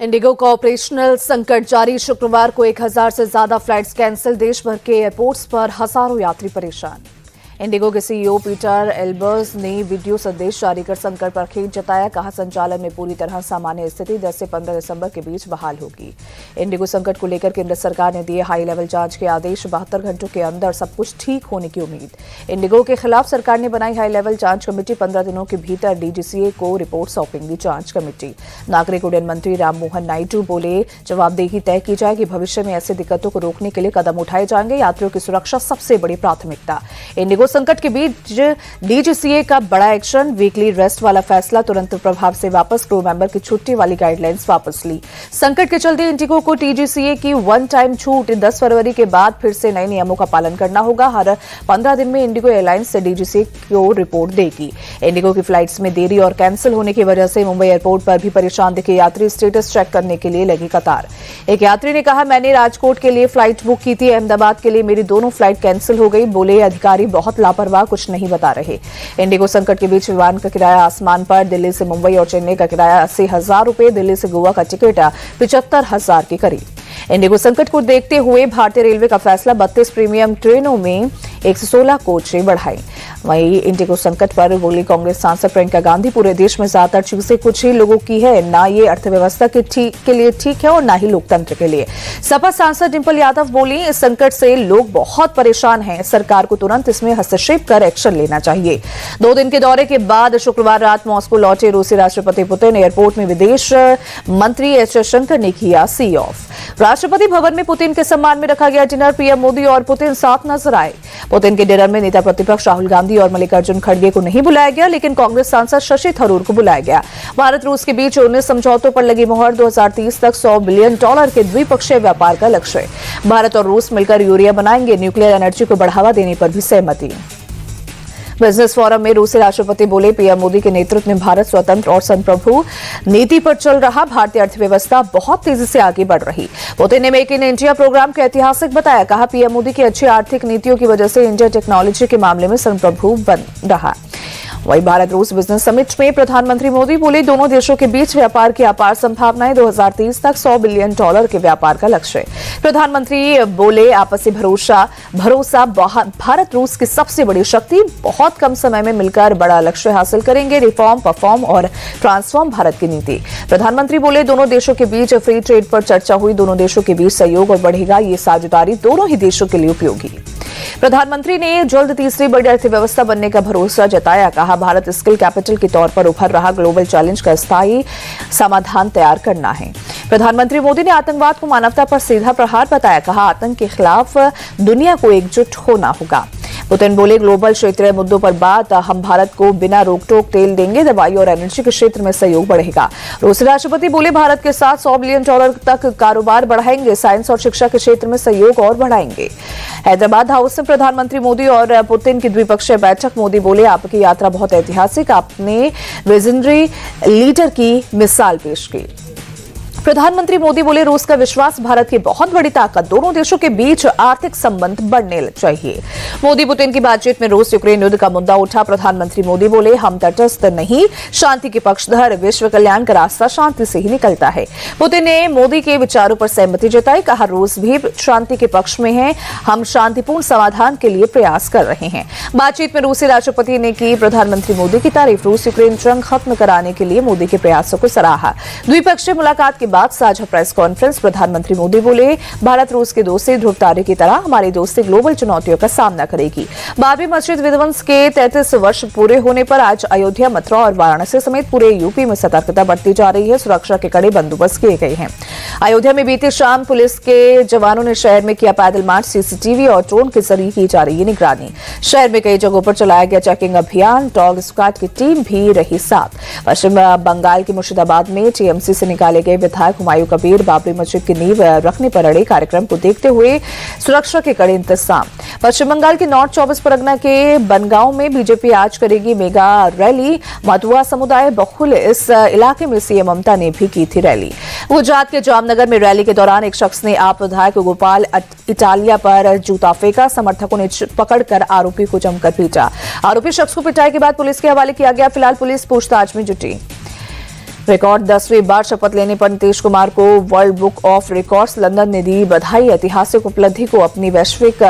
Indigo का operational संकट जारी। शुक्रवार को 1000 से ज्यादा फ्लाइट्स कैंसिल। देश भर के एयरपोर्ट्स पर हजारों यात्री परेशान। इंडिगो के सीईओ पीटर एल्बर्स ने वीडियो संदेश जारी कर संकट पर खेद जताया। कहा, संचालन में पूरी तरह सामान्य स्थिति 10 से 15 दिसंबर के बीच बहाल होगी। इंडिगो संकट को लेकर केंद्र सरकार ने दिए हाई लेवल जांच के आदेश। 72 घंटों के अंदर सब कुछ ठीक होने की उम्मीद। इंडिगो के खिलाफ सरकार ने बनाई हाई लेवल जांच कमेटी। 15 दिनों के भीतर डीजीसीए को रिपोर्ट सौंपेंगी जांच कमेटी। नागरिक उड्डयन मंत्री राममोहन नायडू बोले, जवाबदेही तय की जाएगी। भविष्य में ऐसी दिक्कतों को रोकने के लिए कदम उठाए जाएंगे। यात्रियों की सुरक्षा सबसे बड़ी प्राथमिकता। इंडिगो संकट के बीच डीजीसीए का बड़ा एक्शन। वीकली रेस्ट वाला फैसला तुरंत प्रभाव से वापस। क्रू मेंबर की छुट्टी वाली गाइडलाइंस वापस ली। संकट के चलते इंडिगो को डीजीसीए की वन टाइम छूट। 10 फरवरी के बाद फिर से नए नियमों का पालन करना होगा। हर 15 दिन में इंडिगो एयरलाइंस से डीजीसीए को रिपोर्ट देगी। इंडिगो की फ्लाइट्स में देरी और कैंसिल होने की वजह से मुंबई एयरपोर्ट पर भी परेशान दिखे यात्री। स्टेटस चेक करने के लिए लगी कतार। एक यात्री ने कहा, मैंने राजकोट के लिए फ्लाइट बुक की थी, अहमदाबाद के लिए मेरी दोनों फ्लाइट कैंसिल हो गई। बोले, अधिकारी बहुत लापरवाह, कुछ नहीं बता रहे। इंडिगो संकट के बीच विमान का किराया आसमान पर। दिल्ली से मुंबई और चेन्नई का किराया 80,000 रुपए। दिल्ली से गोवा का टिकट 75,000 के करीब। इंडिगो संकट को देखते हुए भारतीय रेलवे का फैसला, 32 प्रीमियम ट्रेनों में 116 कोचें बढ़ाई। वहीं इंडिगो संकट पर बोली कांग्रेस सांसद प्रियंका गांधी, पूरे देश में ज्यादातर चीजें कुछ ही लोगों की है। ना ये अर्थव्यवस्था के लिए ठीक है और ना ही लोकतंत्र के लिए। सपा सांसद डिंपल यादव बोली, इस संकट से लोग बहुत परेशान हैं। सरकार को तुरंत इसमें हस्तक्षेप कर एक्शन लेना चाहिए। 2 दिन के दौरे के बाद शुक्रवार रात मॉस्को लौटे रूसी राष्ट्रपति पुतिन। एयरपोर्ट में विदेश मंत्री एस जयशंकर ने किया सी ऑफ। राष्ट्रपति भवन में पुतिन के सम्मान में रखा गया डिनर। पीएम मोदी और पुतिन साथ नजर आए। पुतिन के डिनर में नेता प्रतिपक्ष राहुल गांधी और मल्लिकार्जुन खड़गे को नहीं बुलाया गया, लेकिन कांग्रेस सांसद शशि थरूर को बुलाया गया। भारत रूस के बीच 19 समझौतों पर लगी मोहर। 2030 तक $100 बिलियन के द्विपक्षीय व्यापार का लक्ष्य। भारत और रूस मिलकर यूरिया बनाएंगे। न्यूक्लियर एनर्जी को बढ़ावा देने पर भी सहमति। बिजनेस फोरम में रूसी राष्ट्रपति बोले, पीएम मोदी के नेतृत्व में भारत स्वतंत्र और संप्रभु नीति पर चल रहा। भारतीय अर्थव्यवस्था बहुत तेजी से आगे बढ़ रही। पुतिन ने मेक इन इंडिया प्रोग्राम को ऐतिहासिक बताया। कहा, पीएम मोदी की अच्छी आर्थिक नीतियों की वजह से इंडिया टेक्नोलॉजी के मामले में संप्रभु बन रहा। वहीं भारत रूस बिजनेस समिट में प्रधानमंत्री मोदी बोले, दोनों देशों के बीच व्यापार की अपार संभावनाएं। 2030 तक $100 बिलियन के व्यापार का लक्ष्य। प्रधानमंत्री बोले, आपसी भरोसा भारत रूस की सबसे बड़ी शक्ति। बहुत कम समय में मिलकर बड़ा लक्ष्य हासिल करेंगे। रिफॉर्म, परफॉर्म और ट्रांसफॉर्म भारत की नीति। प्रधानमंत्री बोले, दोनों देशों के बीच फ्री ट्रेड पर चर्चा हुई। दोनों देशों के बीच सहयोग और बढ़ेगा। ये साझेदारी दोनों ही देशों के लिए उपयोगी। प्रधानमंत्री ने जल्द तीसरी बड़ी अर्थव्यवस्था बनने का भरोसा जताया। कहा, भारत स्किल कैपिटल के तौर पर उभर रहा ग्लोबल चैलेंज का स्थायी समाधान तैयार करना है। प्रधानमंत्री मोदी ने आतंकवाद को मानवता पर सीधा प्रहार बताया। कहा, आतंक के खिलाफ दुनिया को एकजुट होना होगा। पुतिन बोले, ग्लोबल क्षेत्रीय मुद्दों पर बात। हम भारत को बिना रोक टोक तेल देंगे। दवाई और एनर्जी के क्षेत्र में सहयोग बढ़ेगा। रूसी राष्ट्रपति बोले, भारत के साथ $100 बिलियन तक कारोबार बढ़ाएंगे। साइंस और शिक्षा के क्षेत्र में सहयोग और बढ़ाएंगे। हैदराबाद हाउस में प्रधानमंत्री मोदी और पुतिन की द्विपक्षीय बैठक। मोदी बोले, आपकी यात्रा बहुत ऐतिहासिक। आपने विजनरी लीडर की मिसाल पेश की। प्रधानमंत्री मोदी बोले, रूस का विश्वास भारत की बहुत बड़ी ताकत। दोनों देशों के बीच आर्थिक संबंध बढ़ने चाहिए। मोदी पुतिन की बातचीत में रूस यूक्रेन युद्ध का मुद्दा उठा। प्रधानमंत्री मोदी बोले, हम तटस्थ नहीं, शांति के पक्षधर। विश्व कल्याण का रास्ता शांति से ही निकलता है। पुतिन ने मोदी के विचारों पर सहमति जताई। कहा, रूस भी शांति के पक्ष में है। हम शांतिपूर्ण समाधान के लिए प्रयास कर रहे हैं। बातचीत में रूसी राष्ट्रपति ने की प्रधानमंत्री मोदी की तारीफ। रूस यूक्रेन जंग खत्म कराने के लिए मोदी के प्रयासों को सराहा। द्विपक्षीय मुलाकात के बाद साझा प्रेस कॉन्फ्रेंस। प्रधानमंत्री मोदी बोले, भारत रूस की दोस्ती ध्रुव तारे की तरह। हमारी दोस्ती ग्लोबल चुनौतियों का सामना करेगी। बाबरी मस्जिद विध्वंस के 33 वर्ष पूरे होने पर आज अयोध्या, मथुरा और वाराणसी समेत पूरे यूपी में सतर्कता बढ़ती जा रही है। सुरक्षा के कड़े बंदोबस्त किए गए हैं। अयोध्या में बीती शाम पुलिस के जवानों ने शहर में किया पैदल मार्च। सीसीटीवी और ड्रोन के जरिए की जा रही है निगरानी। शहर में कई जगहों पर चलाया गया चेकिंग अभियान। डॉग स्क्वाड की टीम भी रही साथ। पश्चिम बंगाल के मुर्शिदाबाद में टीएमसी से निकाले गए विधायक हुमायूं कबीर बाबरी मस्जिद की नींव रखने पर अड़े। कार्यक्रम को देखते हुए सुरक्षा के कड़े इंतजाम। पश्चिम बंगाल के नॉर्थ 24 परगना के बनगांव में बीजेपी आज करेगी मेगा रैली। मधुआ समुदाय बहुल इस इलाके में सीएम ममता ने भी की थी रैली। गुजरात के जामनगर में रैली के दौरान एक शख्स ने आप विधायक गोपाल इटालिया पर जूता फेंका। समर्थकों ने पकड़कर आरोपी को जमकर पीटा। आरोपी शख्स को पिटाई के बाद पुलिस के हवाले किया गया। फिलहाल पुलिस पूछताछ में जुटी। रिकॉर्ड 10वीं बार शपथ लेने पर नीतीश कुमार को world book of records London ने दी बधाई। ऐतिहासिक उपलब्धि को अपनी वैश्विक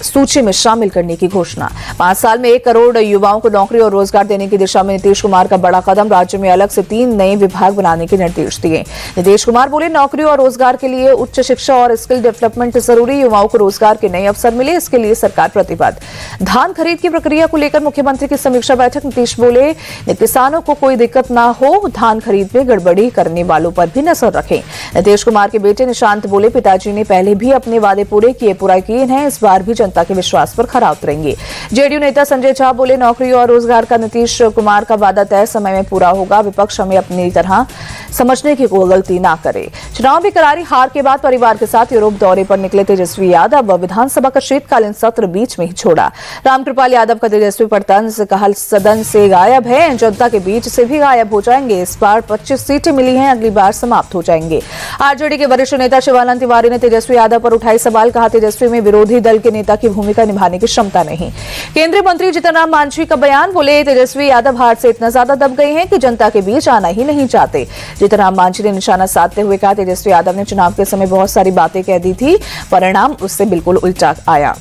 सूची में शामिल करने की घोषणा। 5 साल में 1 करोड़ युवाओं को नौकरी और रोजगार देने की दिशा में नीतीश कुमार का बड़ा कदम। राज्य में अलग से 3 नए विभाग बनाने के निर्देश दिए। नीतीश कुमार बोले, नौकरी और रोजगार के लिए उच्च शिक्षा और स्किल डेवलपमेंट जरूरी। युवाओं को रोजगार के नए अवसर मिले, इसके लिए सरकार प्रतिबद्ध। धान खरीद की प्रक्रिया को लेकर मुख्यमंत्री की समीक्षा बैठक। नीतीश बोले, किसानों को कोई दिक्कत ना हो, धान खरीद में गड़बड़ी करने वालों पर भी नजर रखें। नीतीश कुमार के बेटे निशांत बोले, पिताजी ने पहले भी अपने वादे पूरे किए, पूरा यकीन है इस बार भी जनता के विश्वास पर खरा उतरेंगे। जेडीयू नेता संजय झा बोले, नौकरी और रोजगार का नीतीश कुमार का वादा तय समय में पूरा होगा। विपक्ष हमें अपनी तरह समझने की कोई गलती ना करे। चुनाव में करारी हार के बाद परिवार के साथ यूरोप दौरे पर निकले तेजस्वी यादव। विधानसभा का शीतकालीन सत्र बीच में ही छोड़ा। रामकृपाल यादव का तेजस्वी पर तंज, कहा सदन से गायब है, जनता के बीच से भी गायब हो जाएंगे। इस बार 25 सीटें मिली हैं, अगली बार समाप्त हो जाएंगे। आरजेडी के वरिष्ठ नेता शिवानंद तिवारी ने तेजस्वी यादव पर उठाई सवाल। कहा, तेजस्वी में विरोधी दल के नेता की भूमिका निभाने की क्षमता नहीं। केंद्रीय मंत्री जीतन राम मांझी का बयान। बोले, तेजस्वी यादव हार से इतना ज्यादा दब गए हैं कि जनता के बीच आना ही नहीं चाहते। जीतन राम मांझी ने निशाना साधते हुए कहा, तेजस्वी यादव ने चुनाव के समय बहुत सारी बातें कह दी थी, परिणाम उससे बिल्कुल उल्टा आया।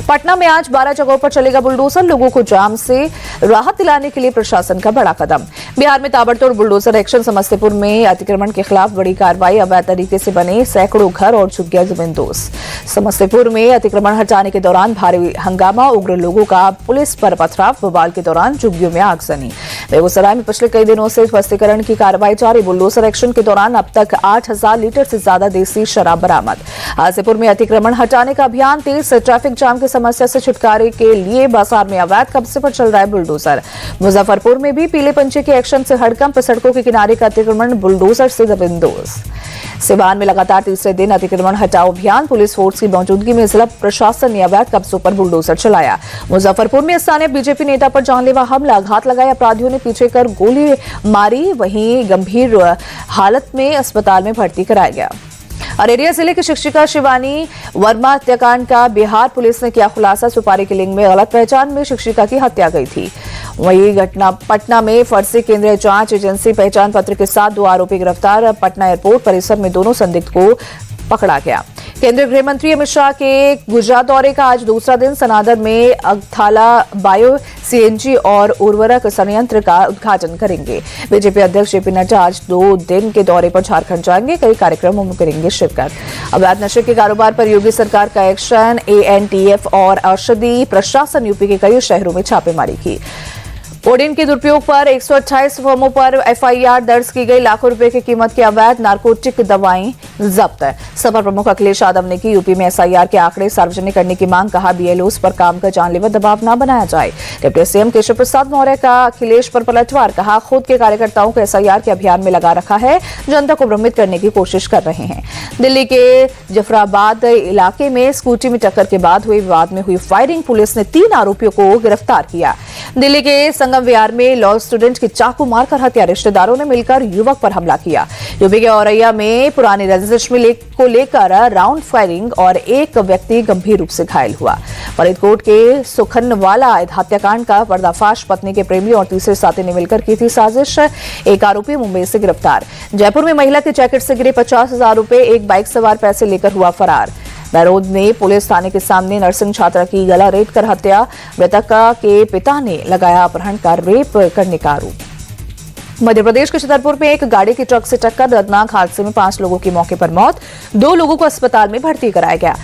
पटना में आज 12 जगहों पर चलेगा बुलडोजर। लोगों को जाम से राहत दिलाने के लिए प्रशासन का बड़ा कदम। बिहार में ताबड़तोड़ बुलडोजर एक्शन। समस्तीपुर में अतिक्रमण के खिलाफ बड़ी कार्रवाई। अवैध तरीके से बने सैकड़ों घर और झुक गया जमींदोज। समस्तीपुर में अतिक्रमण हटाने के दौरान भारी हंगामा। उग्र लोगों का पुलिस पर पथराव। बवाल के दौरान झुग्गियों में आगजनी। बेगूसराय में पिछले कई दिनों से ध्वस्तीकरण की कार्रवाई जारी। बुलडोजर एक्शन के दौरान अब तक 8000 लीटर से ज्यादा देसी शराब बरामद। हाजीपुर में अतिक्रमण हटाने का अभियान तेज। ट्रैफिक जाम समस्या से छुटकारे के लिए बाजार में अवैध कब्जे पर चल रहा है बुलडोजर। मुजफ्फरपुर में भी पीले पंचे के एक्शन से हड़कंप। सड़कों के किनारे का अतिक्रमण बुलडोजर से जमींदोज। सिवान में लगातार तीसरे दिन अतिक्रमण हटाओ अभियान। पुलिस फोर्स की मौजूदगी में जिला प्रशासन ने अवैध कब्जों पर बुलडोजर चलाया। मुजफ्फरपुर में स्थानीय बीजेपी नेता पर जानलेवा हमला। घात लगाए अपराधियों ने पीछे कर गोली मारी। वहीं गंभीर हालत में अस्पताल में भर्ती कराया गया। अररिया जिले की शिक्षिका शिवानी वर्मा हत्याकांड का बिहार पुलिस ने किया खुलासा। सुपारी की लिंग में गलत पहचान में शिक्षिका की हत्या गई थी। वही घटना पटना में फर्जी केंद्रीय जांच एजेंसी पहचान पत्र के साथ 2 आरोपी गिरफ्तार। पटना एयरपोर्ट परिसर में दोनों संदिग्ध को पकड़ा गया। केंद्रीय गृह मंत्री अमित शाह के गुजरात दौरे का आज दूसरा दिन। सनादर में अगथाला बायो सीएनजी और उर्वरक संयंत्र का उद्घाटन करेंगे। बीजेपी अध्यक्ष जेपी नड्डा आज 2 दिन के दौरे पर झारखंड जाएंगे। कई कार्यक्रमों में करेंगे शिरकत। अवैध नशे के कारोबार पर योगी सरकार का एक्शन। एएनटीएफ और औषधि प्रशासन यूपी के कई शहरों में छापेमारी की। कोडीन के दुरुपयोग पर 128 फर्मों पर एफआईआर दर्ज की गई। लाखों रुपए की कीमत की अवैध नारकोटिक दवाएं जब्त। सपा प्रमुख अखिलेश यादव ने की यूपी में एसआईआर के आंकड़े सार्वजनिक करने की मांग। कहा, बीएलओस पर काम का जानलेवा दबाव न बनाया जाए। डिप्टी सीएम केशव प्रसाद मौर्य का अखिलेश पर पलटवार। कहा, खुद के कार्यकर्ताओं को एसआईआर के अभियान में लगा रखा है, जनता को भ्रमित करने की कोशिश कर रहे हैं। दिल्ली के जफराबाद इलाके में स्कूटी में टक्कर के बाद हुए विवाद में हुई फायरिंग। पुलिस ने 3 आरोपियों को गिरफ्तार किया। दिल्ली के संगम विहार में लॉ स्टूडेंट की चाकू मारकर हत्या। रिश्तेदारों ने मिलकर युवक पर हमला किया। यूपी के औरैया में पुरानी रंजिश को लेकर राउंड फायरिंग और एक व्यक्ति गंभीर रूप से घायल हुआ। फरीदकोट के सुखनवाला हत्याकांड का पर्दाफाश। पत्नी के प्रेमी और तीसरे साथी ने मिलकर की थी साजिश। एक आरोपी मुंबई से गिरफ्तार। जयपुर में महिला के जैकेट से गिरे 50,000 रुपए। एक बाइक सवार पैसे लेकर हुआ फरार। बैरोद में पुलिस थाने के सामने नर्सिंग छात्रा की गला रेत कर हत्या। मृतका के पिता ने लगाया अपहरण का रेप करने का आरोप। मध्य प्रदेश के छतरपुर में एक गाड़ी की ट्रक से टक्कर। दर्दनाक हादसे में 5 लोगों की मौके पर मौत। 2 लोगों को अस्पताल में भर्ती कराया गया।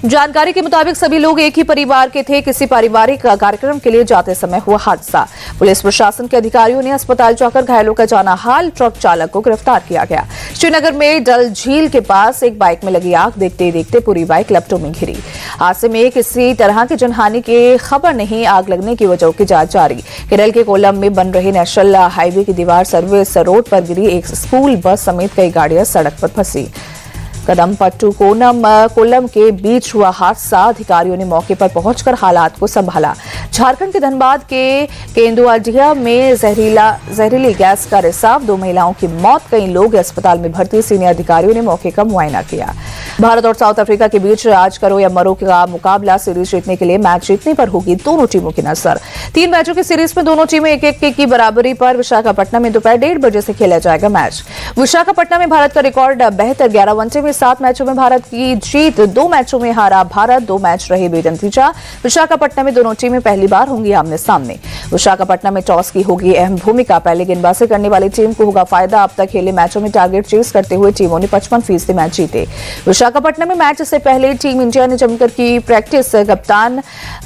जानकारी के मुताबिक सभी लोग एक ही परिवार के थे। किसी पारिवारिक कार्यक्रम के लिए जाते समय हुआ हादसा। पुलिस प्रशासन के अधिकारियों ने अस्पताल जाकर घायलों का जाना हाल। ट्रक चालक को गिरफ्तार किया गया। श्रीनगर में डल झील के पास एक बाइक में लगी आग। देखते ही देखते पूरी बाइक लपटों में घिरी। हादसे में किसी तरह की जनहानि की खबर नहीं। आग लगने की वजह की जांच जारी। केरल के कोल्लम में बन रही नेशनल हाईवे की दीवार सर्विस रोड पर गिरी। एक स्कूल बस समेत कई गाड़ियां सड़क पर फंसी। कदमपट्टू कोल्लम के बीच हुआ हादसा। अधिकारियों ने मौके पर पहुंचकर हालात को संभाला। झारखंड के धनबाद के केंदुआडिया में जहरीली गैस का रिसाव, 2 महिलाओं की मौत, कई लोग अस्पताल में भर्ती। सीनियर अधिकारियों ने मौके का मुआयना किया। भारत और साउथ अफ्रीका के बीच आज करो या मरो का मुकाबला। सीरीज जीतने के लिए मैच जीतने पर होगी दोनों टीमों की नजर। 3 मैचों की सीरीज में दोनों टीमें 1-1 की बराबरी पर। विशाखापट्टनम में दोपहर 1:30 बजे से खेला जाएगा मैच। विशाखापट्टनम में भारत का रिकॉर्ड बेहतर, 11 वनडे में 7 मैचों में भारत की जीत, 2 मैचों में हारा भारत, 2 मैच रहे बेनतीजा। विशाखापट्टनम में दोनों टीमें पहली बार होंगी आमने सामने। विशाखापट्टनम में टॉस की होगी अहम भूमिका, पहले गेंदबाजी करने वाली टीम को होगा फायदा। अब तक खेले मैचों में टारगेट चेस करते हुए टीमों ने 55% मैच जीते। विशाखापट्टनम में मैच से पहले टीम इंडिया ने जमकर की प्रैक्टिस। कप्तान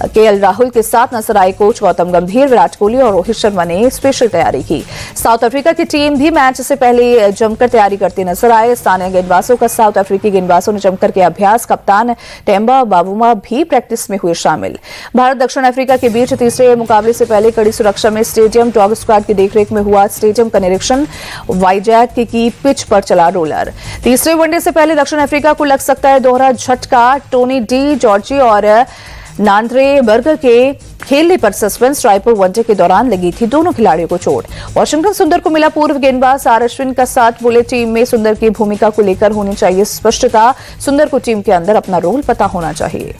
केएल राहुल के साथ नजर आए कोच गौतम गंभीर, विराट कोहली और रोहित शर्मा ने स्पेशल तैयारी की। साउथ अफ्रीका की टीम भी मैच से पहले जमकर तैयारी करते नजर आए। स्थानीय गेंदबाजों का साउथ अफ्रीकी गेंदबाजों ने जमकर के अभ्यास। कप्तान टेम्बा बावुमा भी प्रैक्टिस में हुए शामिल। भारत दक्षिण अफ्रीका के बीच तीसरे मुकाबले से पहले कड़ी सुरक्षा में स्टेडियम डॉग स्क्वाड की देखरेख में हुआ स्टेडियम का निरीक्षण। वाइजैक की पिच पर चला रोलर। तीसरे वनडे से पहले दक्षिण अफ्रीका को लग सकता है दोहरा झटका। टोनी डी जॉर्जी और नांद्रे बर्गर के खेलने पर सस्पेंस। रायपुर वनडे के दौरान लगी थी दोनों खिलाड़ियों को चोट। वॉशिंगटन सुंदर को मिला पूर्व गेंदबाज आर अश्विन का साथ। बोले टीम में सुंदर की भूमिका को लेकर होनी चाहिए स्पष्टता। सुंदर को टीम के अंदर अपना रोल पता होना चाहिए।